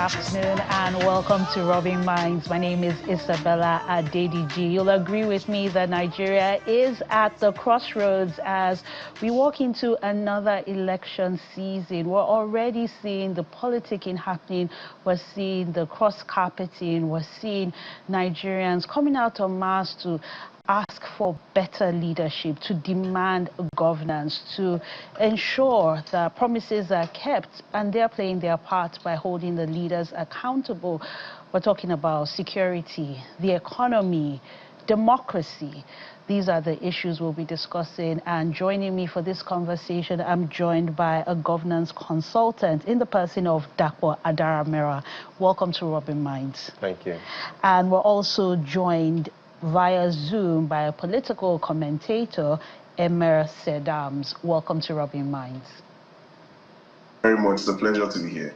afternoon and welcome to Rubbing Minds. My name is Isabella Adediji. You'll agree with me that Nigeria is at the crossroads as we walk into another election season. We're already seeing the politicking happening. We're seeing the cross-carpeting. We're seeing Nigerians coming out en masse to ask for better leadership, to demand governance, to ensure that promises are kept, and they're playing their part by holding the leaders accountable. We're talking about security, the economy, democracy. These are the issues we'll be discussing, and joining me for this conversation, I'm joined by a governance consultant in the person of Decry Adaramera. Welcome to Rubbing Minds. Thank you. And we're also joined via Zoom by a political commentator, Emer Sedams. Welcome to Rubbing Minds. Very much. It's a pleasure to be here.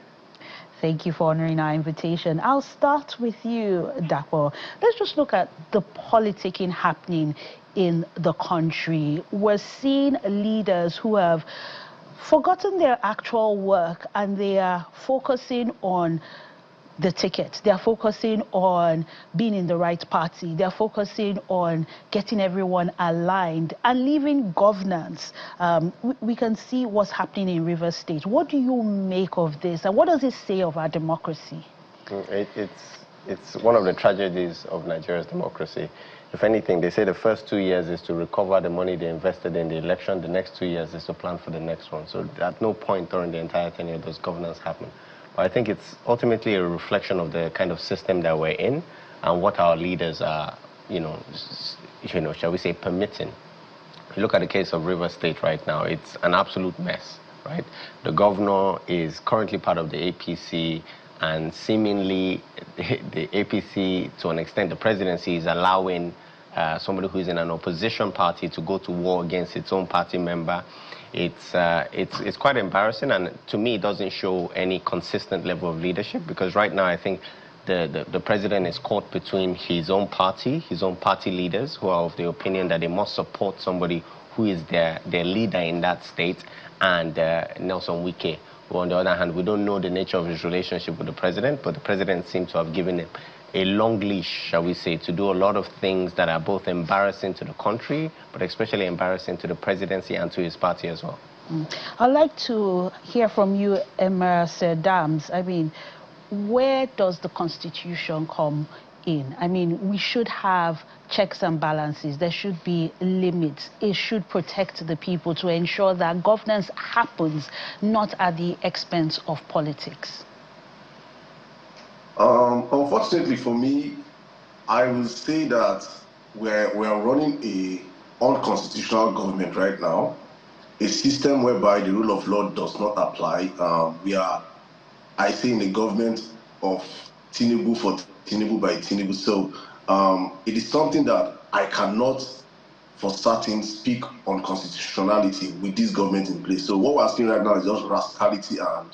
Thank you for honoring our invitation. I'll start with you, Decry. Let's just look at the politicking happening in the country. We're seeing leaders who have forgotten their actual work and they are focusing on the ticket. They're focusing on being in the right party. They're focusing on getting everyone aligned and leaving governance. We can see what's happening in Rivers State. What do you make of this, and what does it say of our democracy? It's one of the tragedies of Nigeria's democracy. If anything, they say the first 2 years is to recover the money they invested in the election. The next 2 years is to plan for the next one. So at no point during the entire tenure does governance happen. I think it's ultimately a reflection of the kind of system that we're in and what our leaders are, shall we say, permitting. If you look at the case of Rivers State right now, it's an absolute mess, right? The governor is currently part of the APC, and seemingly the APC, to an extent, the presidency is allowing somebody who is in an opposition party to go to war against its own party member. It's quite embarrassing, and to me it doesn't show any consistent level of leadership, because right now I think the president is caught between his own party leaders who are of the opinion that they must support somebody who is their leader in that state, and Nelson Wike, who on the other hand, we don't know the nature of his relationship with the president, but the president seems to have given him a long leash, shall we say, to do a lot of things that are both embarrassing to the country, but especially embarrassing to the presidency and to his party as well. I'd like to hear from you, Emer Sedams. I mean, where does the Constitution come in? I mean, we should have checks and balances. There should be limits. It should protect the people to ensure that governance happens, not at the expense of politics. Unfortunately for me, I will say that we are running a unconstitutional government right now, a system whereby the rule of law does not apply. We are, I say, in a government of Tinubu for Tinubu by Tinubu. So it is something that I cannot for certain speak on constitutionality with this government in place. So what we're seeing right now is just rascality and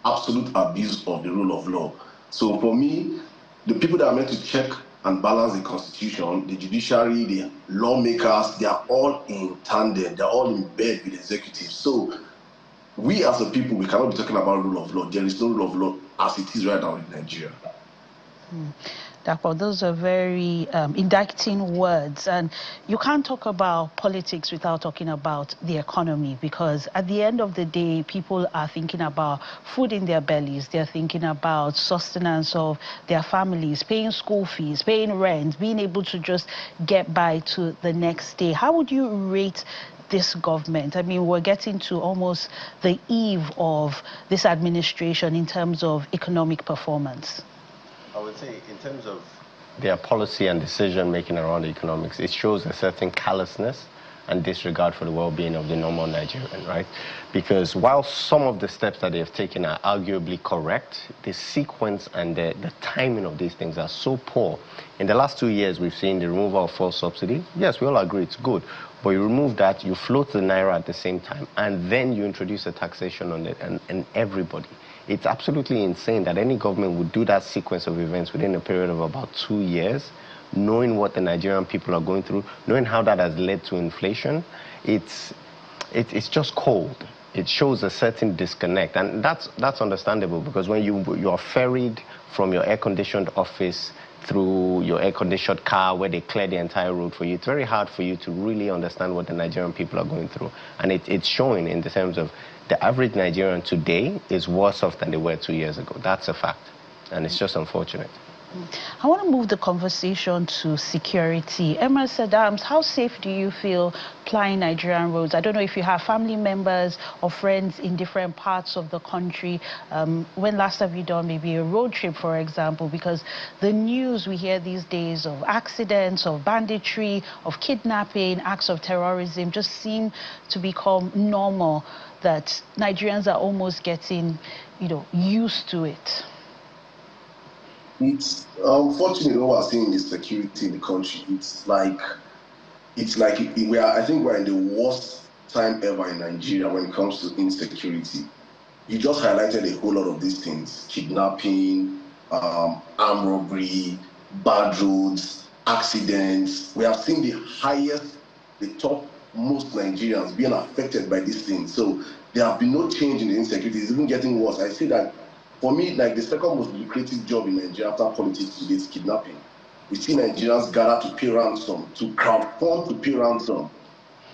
absolute abuse of the rule of law. So for me, the people that are meant to check and balance the Constitution, the judiciary, the lawmakers, they are all in tandem, they're all in bed with the executive. So we as a people, we cannot be talking about rule of law. There is no rule of law as it is right now in Nigeria. Decry, those are very indicting words, and you can't talk about politics without talking about the economy, because at the end of the day, people are thinking about food in their bellies. They're thinking about sustenance of their families, paying school fees, paying rent, being able to just get by to the next day. How would you rate this government? I mean, we're getting to almost the eve of this administration in terms of economic performance. I would say in terms of their policy and decision-making around economics, it shows a certain callousness and disregard for the well-being of the normal Nigerian, right? Because while some of the steps that they have taken are arguably correct, the sequence and the timing of these things are so poor. In the last 2 years, we've seen the removal of fuel subsidy. Yes, we all agree it's good, but you remove that, you float the naira at the same time, and then you introduce a taxation on it and everybody. It's absolutely insane that any government would do that sequence of events within a period of about 2 years, knowing what the Nigerian people are going through, knowing how that has led to inflation. It's just cold. it shows a certain disconnect, and that's understandable, because when you are ferried from your air-conditioned office through your air-conditioned car where they clear the entire road for you, it's very hard for you to really understand what the Nigerian people are going through. And it's showing in the terms of the average Nigerian today is worse off than they were 2 years ago. That's a fact, and it's just unfortunate. I want to move the conversation to security. Emerson Adams, how safe do you feel plying Nigerian roads? I don't know if you have family members or friends in different parts of the country. When last have you done maybe a road trip, for example? Because the news we hear these days of accidents, of banditry, of kidnapping, acts of terrorism just seem to become normal, that Nigerians are almost getting, used to it. It's unfortunate what we're seeing is security in the country. I think we're in the worst time ever in Nigeria when it comes to insecurity. You just highlighted a whole lot of these things: kidnapping, armed robbery, bad roads, accidents. We have seen the top most Nigerians being affected by these things. So there have been no change in the insecurity. It's even getting worse. I say that, for me, like, the second most lucrative job in Nigeria after politics today is kidnapping. We see Nigerians gather to pay ransom, to crowdfund to pay ransom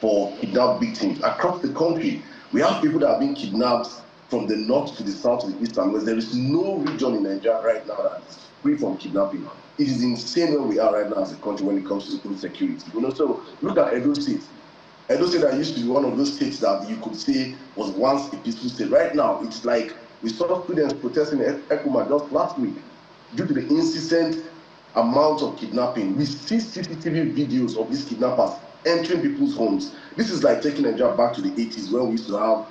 for kidnapped victims across the country. We have people that have been kidnapped from the north to the south to the east and west. There is no region in Nigeria right now that is free from kidnapping. It is insane where we are right now as a country when it comes to insecurity. So look at Edo State. Edo State that used to be one of those states that you could say was once a peaceful state. Right now, it's like we saw students protesting in Ekuma just last week due to the incessant amount of kidnapping. We see CCTV videos of these kidnappers entering people's homes. This is like taking Nigeria back to the 80s, when we used to have,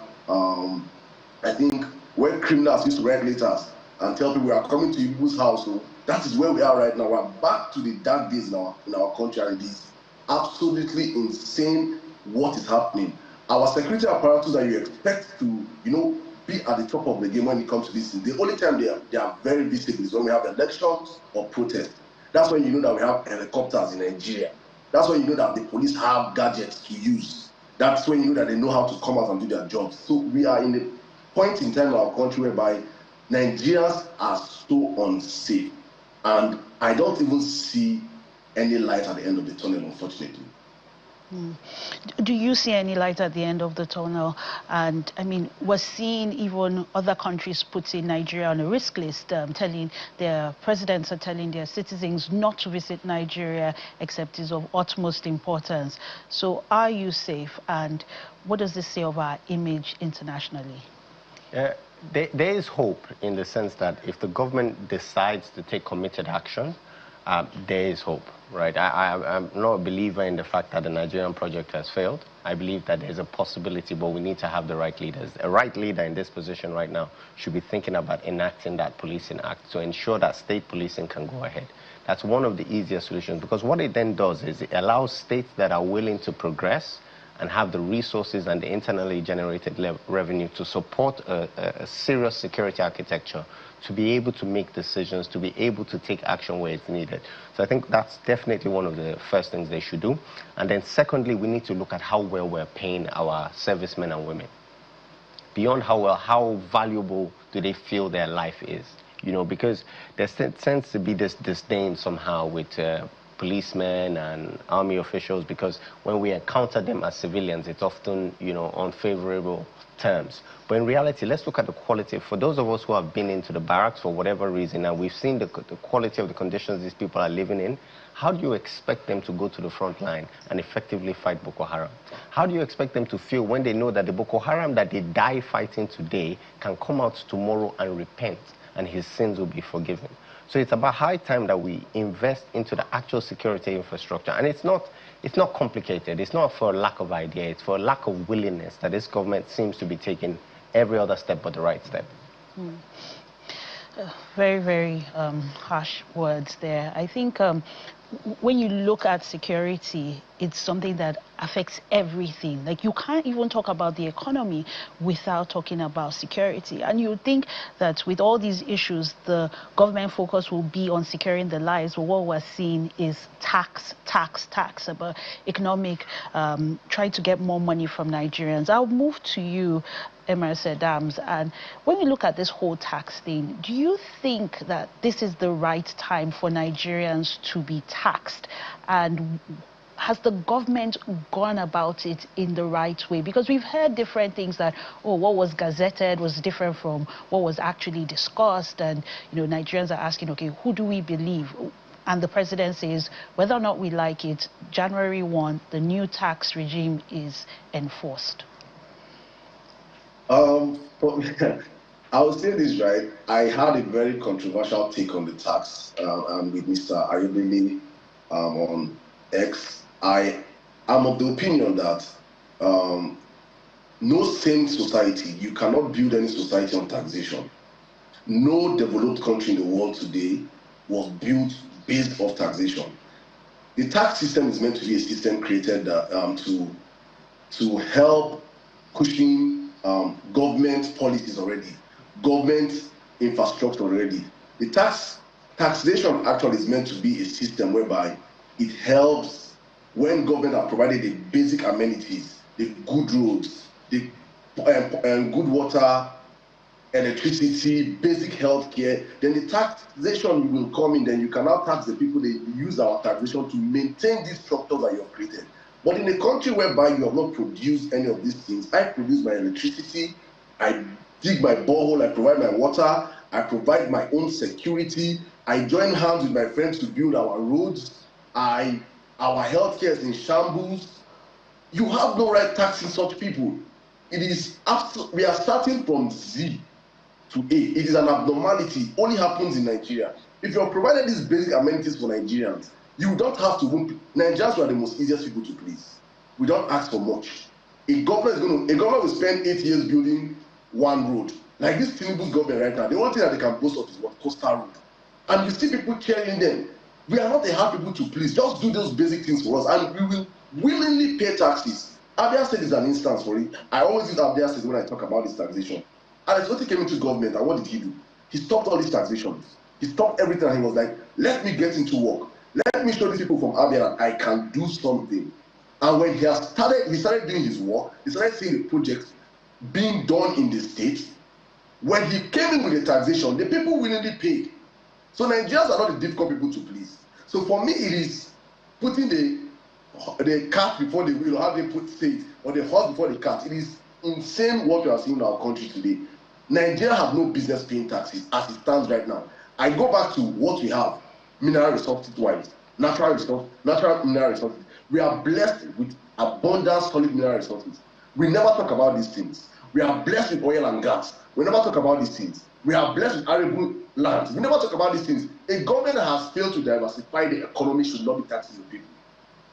I think, when criminals used to write letters and tell people we are coming to people's house. So that is where we are right now. We're back to the dark days in our country, and it is absolutely insane what is happening. Our security apparatus that you expect to, be at the top of the game when it comes to this, the only time they are very visible is when we have elections or protests. That's when you know that we have helicopters in Nigeria. That's when you know that the police have gadgets to use. That's when you know that they know how to come out and do their jobs. So we are in a point in time in our country whereby Nigerians are so unsafe, and I don't even see any light at the end of the tunnel, unfortunately. Do you see any light at the end of the tunnel? And I mean, we're seeing even other countries putting Nigeria on a risk list, telling their presidents are telling their citizens not to visit Nigeria except is of utmost importance. So are you safe? And what does this say of our image internationally? There is hope, in the sense that if the government decides to take committed action, there is hope, right? I'm not a believer in the fact that the Nigerian project has failed. I believe that there's a possibility, but we need to have the right leaders. A right leader in this position right now should be thinking about enacting that policing act to ensure that state policing can go ahead. That's one of the easiest solutions, because what it then does is it allows states that are willing to progress and have the resources and the internally generated revenue to support a serious security architecture, to be able to make decisions, to be able to take action where it's needed. So I think that's definitely one of the first things they should do. And then secondly, we need to look at how well we're paying our servicemen and women. Beyond how valuable do they feel their life is? Because there tends to be this disdain somehow with policemen and army officials, because when we encounter them as civilians, it's often, on favorable terms. But in reality, let's look at the quality. For those of us who have been into the barracks for whatever reason, and we've seen the quality of the conditions these people are living in, how do you expect them to go to the front line and effectively fight Boko Haram? How do you expect them to feel when they know that the Boko Haram that they die fighting today can come out tomorrow and repent, and his sins will be forgiven? So it's about high time that we invest into the actual security infrastructure. And it's not complicated. It's not for a lack of idea. It's for a lack of willingness that this government seems to be taking every other step but the right step. Very, very harsh words there. I think when you look at security, it's something that affects everything. Like, you can't even talk about the economy without talking about security. And you think that with all these issues, the government focus will be on securing the lives. But what we're seeing is tax, about economic, trying to get more money from Nigerians. I'll move to you. Emerson Dams. And when we look at this whole tax thing, do you think that this is the right time for Nigerians to be taxed? And has the government gone about it in the right way? Because we've heard different things that, oh, what was gazetted was different from what was actually discussed. And, Nigerians are asking, okay, who do we believe? And the president says, whether or not we like it, January 1, the new tax regime is enforced. I will say this, right? I had a very controversial take on the tax and with Mr. Ayobele on X. I am of the opinion that no sane society, you cannot build any society on taxation. No developed country in the world today was built based off taxation. The tax system is meant to be a system created to help pushing government policies already, government infrastructure already. The taxation actually is meant to be a system whereby it helps when government have provided the basic amenities, the good roads, the good water, electricity, basic health care, then the taxation will come in, then you can now tax the people that use our taxation to maintain these structures that you have created. But in a country whereby you have not produced any of these things, I produce my electricity, I dig my borehole, I provide my water, I provide my own security, I join hands with my friends to build our roads, our healthcare is in shambles. You have no right taxing such people. It is we are starting from Z to A. It is an abnormality. Only happens in Nigeria. If you have provided these basic amenities for Nigerians, you don't have to. Nigerians are the most easiest people to please. We don't ask for much. A government will spend 8 years building one road. Like this Tinubu's government right now, the only thing that they can boast of is what Coastal Road. And you see people cheering them. We are not a hard people to please. Just do those basic things for us, and we will willingly pay taxes. Abia State is an instance for it. I always use Abia State when I talk about this taxation. And Eswati came into government, and what did he do? He stopped all these taxations. He stopped everything, and he was like, let me get into work. Let me show these people from Abia that I can do something. And when he started doing his work, he started seeing the projects being done in the state. When he came in with the taxation, the people willingly paid. So Nigerians are not the difficult people to please. So for me, it is putting the cat before the wheel, or how they put state, or the horse before the cat. It is insane what we are seeing in our country today. Nigeria have no business paying taxes as it stands right now. I go back to what we have, mineral resources-wise, natural mineral resources. We are blessed with abundant solid mineral resources. We never talk about these things. We are blessed with oil and gas. We never talk about these things. We are blessed with arable lands. We never talk about these things. A government that has failed to diversify the economy should not be taxing the people.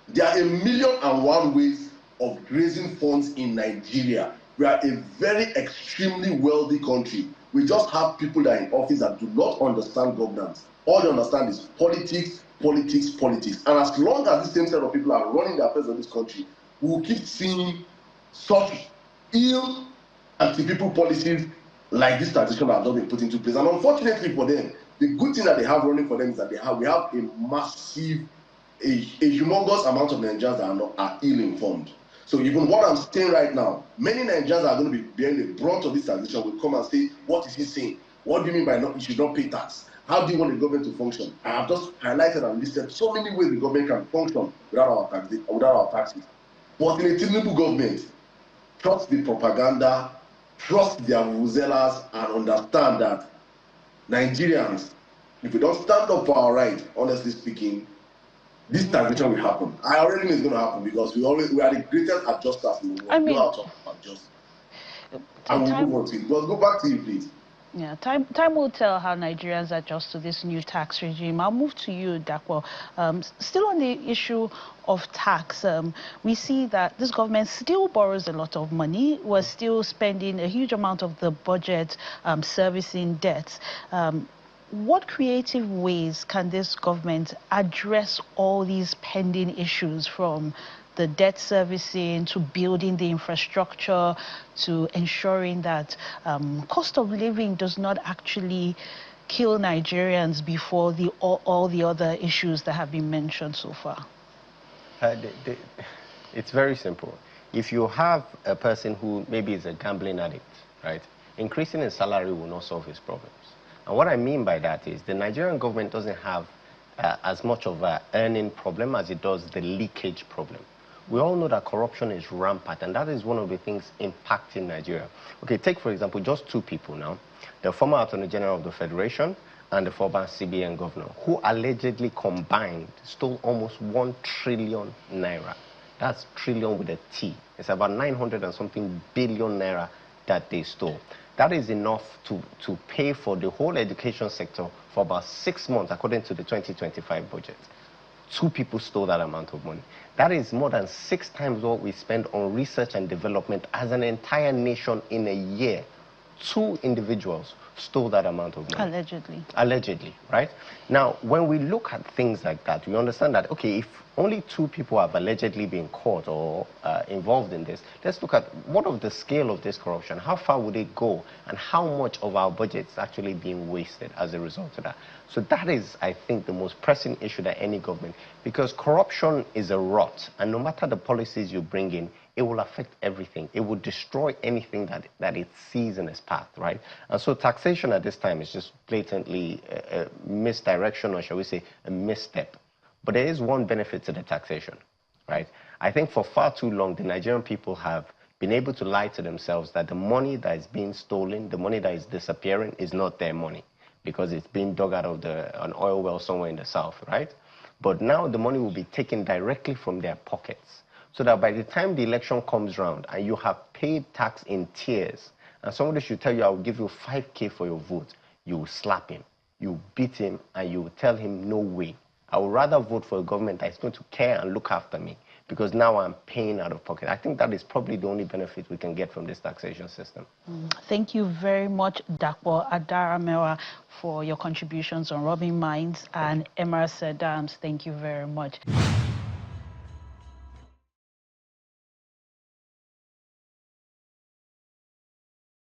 There are 1,000,001 ways of raising funds in Nigeria. We are a very extremely wealthy country. We just have people that are in office that do not understand governance. All they understand is politics, politics, politics. And as long as the same set of people are running the affairs of this country, we will keep seeing such ill anti-people policies like this taxation that have not been put into place. And unfortunately for them, the good thing that they have running for them is that we have a massive, a humongous amount of Nigerians that are ill-informed. So even what I'm saying right now, many Nigerians are going to be bearing the brunt of this taxation will come and say, what is he saying? What do you mean by you should not pay tax? How do you want the government to function? I have just highlighted and listed so many ways the government can function without our taxes. But in a Tinubu government, trust the propaganda, trust their vuvuzelas, and understand that Nigerians, if we don't stand up for our right, honestly speaking, this taxation will happen. I already know it's going to happen because we are the greatest adjusters in the world. I mean, we know how to adjust. And we'll move on to it. But go back to you, please. Yeah, time will tell how Nigerians adjust to this new tax regime. I'll move to you, Dakwa. Still on the issue of tax, we see that this government still borrows a lot of money. We're still spending a huge amount of the budget servicing debts. What creative ways can this government address all these pending issues, from the debt servicing to building the infrastructure to ensuring that cost of living does not actually kill Nigerians before all the other issues that have been mentioned so far? It's very simple. If you have a person who maybe is a gambling addict, right, increasing his salary will not solve his problems. And what I mean by that is the Nigerian government doesn't have as much of an earning problem as it does the leakage problem. We all know that corruption is rampant, and that is one of the things impacting Nigeria. Okay, take, for example, just two people now, the former Attorney General of the Federation and the former CBN governor, who allegedly combined stole almost 1 trillion naira. That's trillion with a T. It's about 900 and something billion naira that they stole. That is enough to pay for the whole education sector for about 6 months, according to the 2025 budget. Two people stole that amount of money. That is more than 6 times what we spend on research and development as an entire nation in a year. 2 individuals stole that amount of money. Allegedly. Allegedly, right? Now, when we look at things like that, we understand that, okay, if only 2 people have allegedly been caught or involved in this, let's look at what of the scale of this corruption, how far would it go, and how much of our budget is actually being wasted as a result of that. So that is, I think, the most pressing issue that any government, because corruption is a rot, and no matter the policies you bring in, it will affect everything. It will destroy anything that it sees in its path, right? And so taxation at this time is just blatantly a misdirection, or shall we say, a misstep. But there is one benefit to the taxation, right? I think for far too long, the Nigerian people have been able to lie to themselves that the money that is being stolen, the money that is disappearing, is not their money because it's being dug out of an oil well somewhere in the south, right? But now the money will be taken directly from their pockets, so that by the time the election comes round and you have paid tax in tears, and somebody should tell you, I will give you 5K for your vote, you will slap him, you beat him, and you will tell him, no way. I would rather vote for a government that is going to care and look after me, because now I'm paying out of pocket. I think that is probably the only benefit we can get from this taxation system. Thank you very much, Dakwa Adaramewa, for your contributions on Robbing Minds, and Emma Sedams, thank you very much.